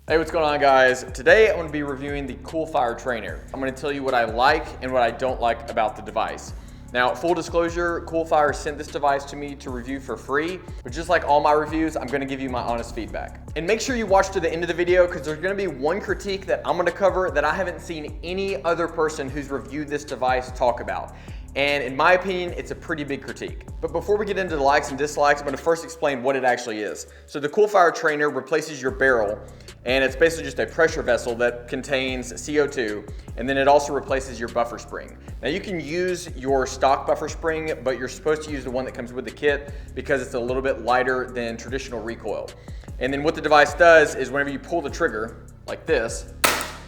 Hey, what's going on, guys? Today I'm going to be reviewing the Coolfire trainer. I'm going to tell you what I like and what I don't like about the device. Now, full disclosure, Coolfire sent this device to me to review for free, but just like all my reviews, I'm going to give you my honest feedback. And make sure you watch to the end of the video because there's going to be one critique that I'm going to cover that I haven't seen any other person who's reviewed this device talk about. And in my opinion, it's a pretty big critique. But before we get into the likes and dislikes, I'm going to first explain what it actually is. So the Coolfire trainer replaces your barrel, and it's basically just a pressure vessel that contains CO2, and then it also replaces your buffer spring. Now you can use your stock buffer spring, but you're supposed to use the one that comes with the kit because it's a little bit lighter than traditional recoil. And then what the device does is whenever you pull the trigger, like this,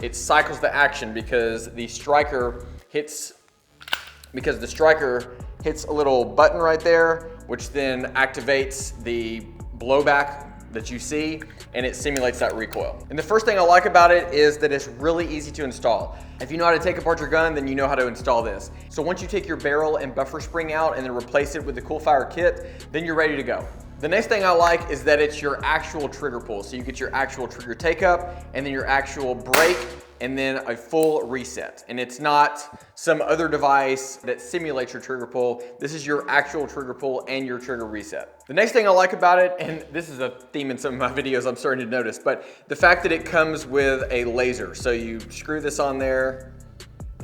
it cycles the action because the striker hits a little button right there, which then activates the blowback that you see, and it simulates that recoil. And the first thing I like about it is that it's really easy to install. If you know how to take apart your gun, then you know how to install this. So once you take your barrel and buffer spring out and then replace it with the Coolfire kit, then you're ready to go. The next thing I like is that it's your actual trigger pull. So you get your actual trigger take up and then your actual break and then a full reset. And it's not some other device that simulates your trigger pull. This is your actual trigger pull and your trigger reset. The next thing I like about it, and this is a theme in some of my videos I'm starting to notice, but the fact that it comes with a laser. So you screw this on there,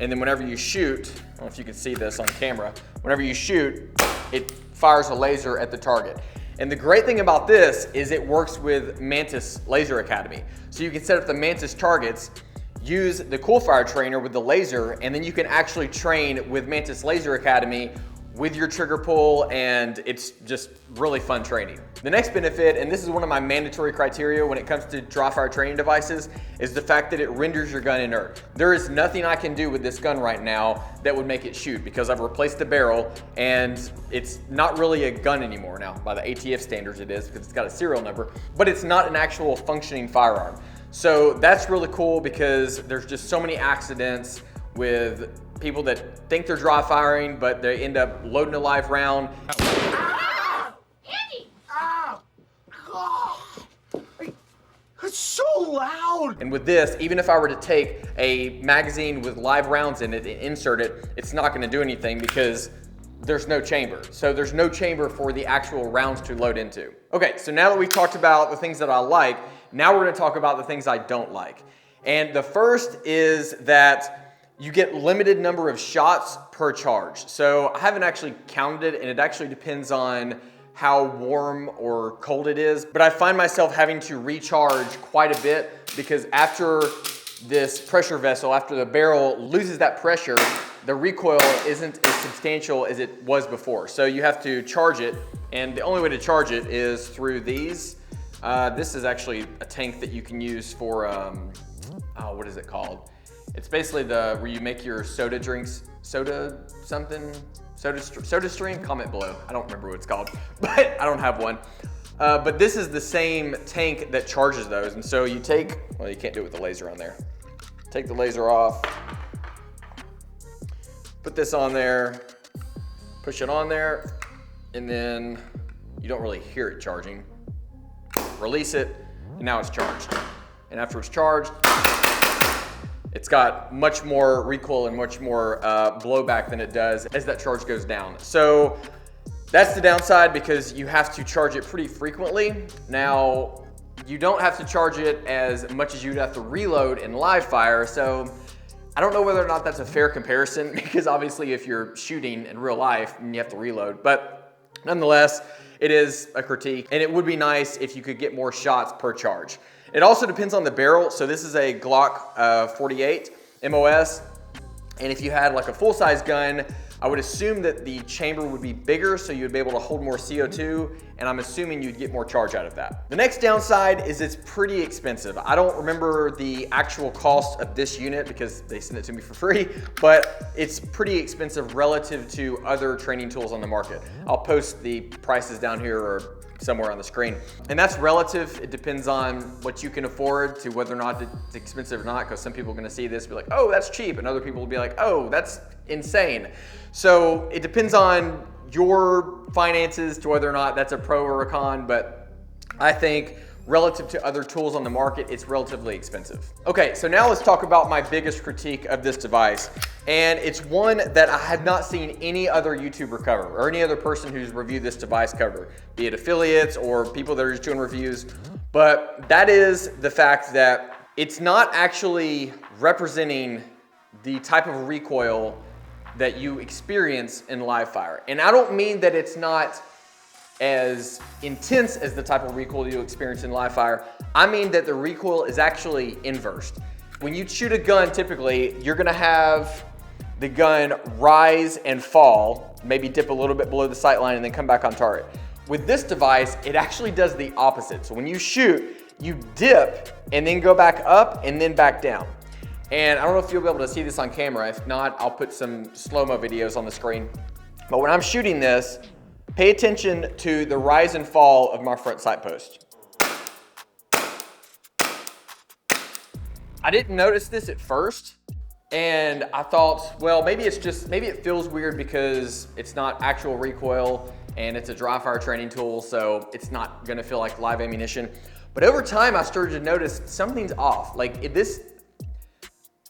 and then whenever you shoot, I don't know if you can see this on camera, whenever you shoot, it fires a laser at the target. And the great thing about this is it works with Mantis Laser Academy. So you can set up the Mantis targets, use the Coolfire trainer with the laser, and then you can actually train with Mantis Laser Academy with your trigger pull, and it's just really fun training. The next benefit, and this is one of my mandatory criteria when it comes to dry fire training devices, is the fact that it renders your gun inert. There is nothing I can do with this gun right now that would make it shoot because I've replaced the barrel and it's not really a gun anymore. Now, by the ATF standards it is because it's got a serial number, but it's not an actual functioning firearm. So that's really cool because there's just so many accidents with people that think they're dry firing, but they end up loading a live round. Ah! Andy! Ah! God! It's so loud! And with this, even if I were to take a magazine with live rounds in it and insert it, it's not gonna do anything because there's no chamber. So there's no chamber for the actual rounds to load into. Okay, so now that we've talked about the things that I like, now we're gonna talk about the things I don't like. And the first is that you get limited number of shots per charge. So I haven't actually counted it, and it actually depends on how warm or cold it is. But I find myself having to recharge quite a bit because after this pressure vessel, after the barrel loses that pressure, the recoil isn't as substantial as it was before. So you have to charge it, and the only way to charge it is through these. This is actually a tank that you can use for, what is it called? It's basically where you make your soda drinks, soda stream, comment below. I don't remember what it's called, but I don't have one. But this is the same tank that charges those. And so you take, well, you can't do it with the laser on there. Take the laser off, put this on there, push it on there, and then you don't really hear it charging. Release it, and now it's charged. And after it's charged, it's got much more recoil and much more blowback than it does as that charge goes down. So that's the downside because you have to charge it pretty frequently. Now, you don't have to charge it as much as you'd have to reload in live fire. So I don't know whether or not that's a fair comparison because obviously if you're shooting in real life, you have to reload. But nonetheless, it is a critique, and it would be nice if you could get more shots per charge. It also depends on the barrel. So this is a Glock 48 MOS. And if you had like a full-size gun, I would assume that the chamber would be bigger so you'd be able to hold more CO2, and I'm assuming you'd get more charge out of that. The next downside is it's pretty expensive. I don't remember the actual cost of this unit because they sent it to me for free, but it's pretty expensive relative to other training tools on the market. I'll post the prices down here or somewhere on the screen. And that's relative. It depends on what you can afford to whether or not it's expensive or not, because some people are gonna see this and be like, oh, that's cheap, and other people will be like, oh, that's insane. So it depends on your finances to whether or not that's a pro or a con, but I think relative to other tools on the market, it's relatively expensive. Okay, so now let's talk about my biggest critique of this device. And it's one that I have not seen any other YouTuber cover or any other person who's reviewed this device cover, be it affiliates or people that are just doing reviews. But that is the fact that it's not actually representing the type of recoil that you experience in live fire. And I don't mean that it's not as intense as the type of recoil you experience in live fire. I mean that the recoil is actually inversed. When you shoot a gun, typically, you're gonna have the gun rise and fall, maybe dip a little bit below the sight line and then come back on target. With this device, it actually does the opposite. So when you shoot, you dip and then go back up and then back down. And I don't know if you'll be able to see this on camera. If not, I'll put some slow-mo videos on the screen. But when I'm shooting this, pay attention to the rise and fall of my front sight post. I didn't notice this at first, and I thought, well, maybe it feels weird because it's not actual recoil and it's a dry fire training tool, so it's not gonna feel like live ammunition. But over time, I started to notice something's off. Like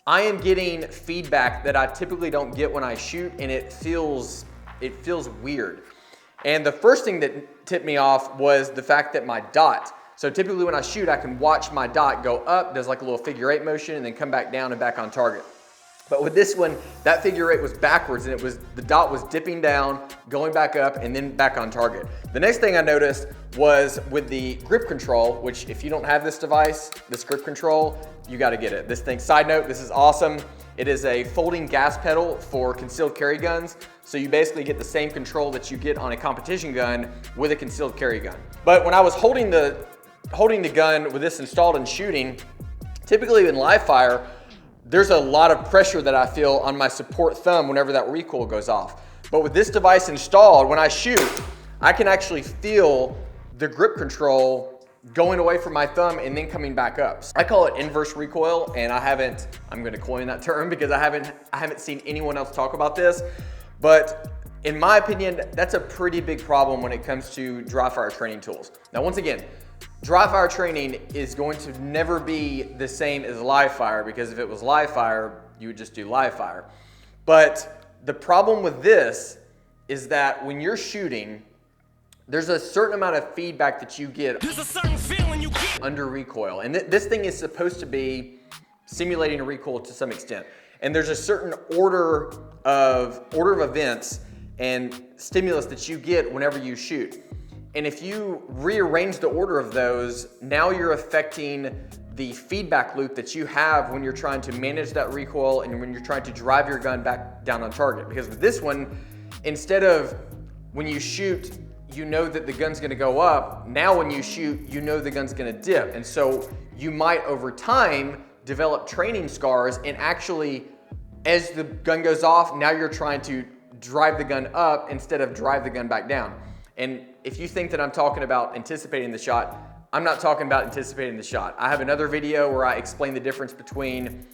I am getting feedback that I typically don't get when I shoot, and it feels weird. And the first thing that tipped me off was the fact that my dot, so typically when I shoot, I can watch my dot go up, does like a little figure 8 motion, and then come back down and back on target. But with this one, that figure 8 was backwards, and the dot was dipping down, going back up, and then back on target. The next thing I noticed was with the grip control, which if you don't have this device, this grip control, you gotta get it. This thing, side note, this is awesome. It is a folding gas pedal for concealed carry guns. So you basically get the same control that you get on a competition gun with a concealed carry gun. But when I was holding the gun with this installed and shooting, typically in live fire, there's a lot of pressure that I feel on my support thumb whenever that recoil goes off. But with this device installed, when I shoot, I can actually feel the grip control going away from my thumb and then coming back up. I call it inverse recoil, and I'm gonna coin that term because I haven't seen anyone else talk about this. But in my opinion, that's a pretty big problem when it comes to dry fire training tools. Now, once again, dry fire training is going to never be the same as live fire, because if it was live fire, you would just do live fire. But the problem with this is that when you're shooting, there's a certain amount of feedback that you get. There's a certain feeling you get under recoil. And this thing is supposed to be simulating a recoil to some extent. And there's a certain order of events and stimulus that you get whenever you shoot. And if you rearrange the order of those, now you're affecting the feedback loop that you have when you're trying to manage that recoil and when you're trying to drive your gun back down on target. Because with this one, instead of when you shoot, you know that the gun's gonna go up. Now when you shoot, you know the gun's gonna dip. And so you might, over time, develop training scars, and actually, as the gun goes off, now you're trying to drive the gun up instead of drive the gun back down. And if you think that I'm talking about anticipating the shot, I'm not talking about anticipating the shot. I have another video where I explain the difference between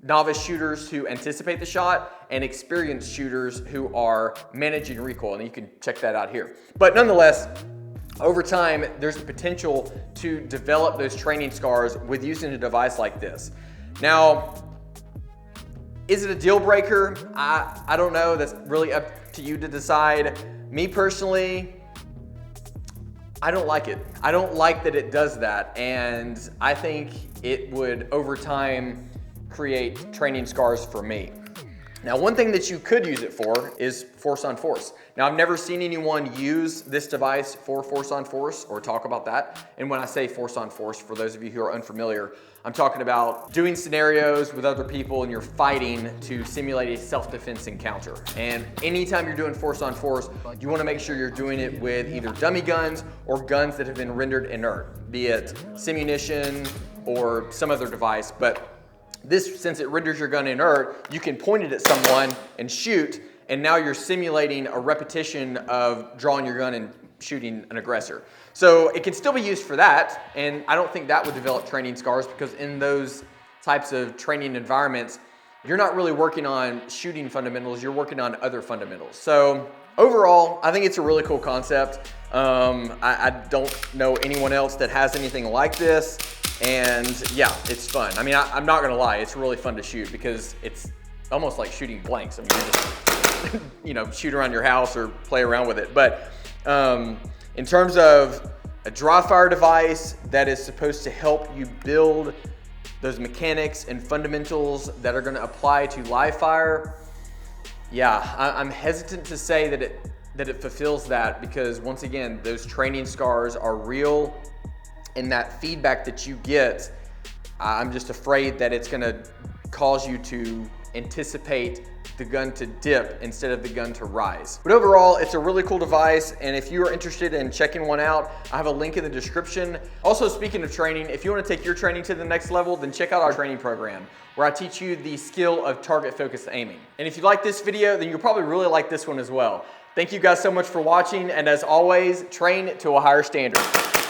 novice shooters who anticipate the shot and experienced shooters who are managing recoil, and you can check that out here. But nonetheless, over time, there's the potential to develop those training scars with using a device like this. Now, is it a deal breaker? I don't know. That's really up to you to decide. Me personally, I don't like it. I don't like that it does that, and I think it would, over time, create training scars for me. Now, one thing that you could use it for is force on force. Now, I've never seen anyone use this device for force on force or talk about that. And when I say force on force, for those of you who are unfamiliar, I'm talking about doing scenarios with other people and you're fighting to simulate a self-defense encounter. And anytime you're doing force on force, you want to make sure you're doing it with either dummy guns or guns that have been rendered inert, be it simunition or some other device. But this, since it renders your gun inert, you can point it at someone and shoot, and now you're simulating a repetition of drawing your gun and shooting an aggressor. So it can still be used for that, and I don't think that would develop training scars, because in those types of training environments, you're not really working on shooting fundamentals, you're working on other fundamentals. So Overall, I think it's a really cool concept. I don't know anyone else that has anything like this. And yeah, it's fun. I mean, I'm not gonna lie, it's really fun to shoot because it's almost like shooting blanks. I mean, you just, you know, shoot around your house or play around with it. But in terms of a dry fire device that is supposed to help you build those mechanics and fundamentals that are gonna apply to live fire, yeah, I'm hesitant to say that it fulfills that, because once again, those training scars are real, and that feedback that you get, I'm just afraid that it's gonna cause you to anticipate the gun to dip instead of the gun to rise. But overall, it's a really cool device, and if you are interested in checking one out, I have a link in the description. Also, speaking of training, if you wanna take your training to the next level, then check out our training program, where I teach you the skill of target-focused aiming. And if you like this video, then you'll probably really like this one as well. Thank you guys so much for watching, and as always, train to a higher standard.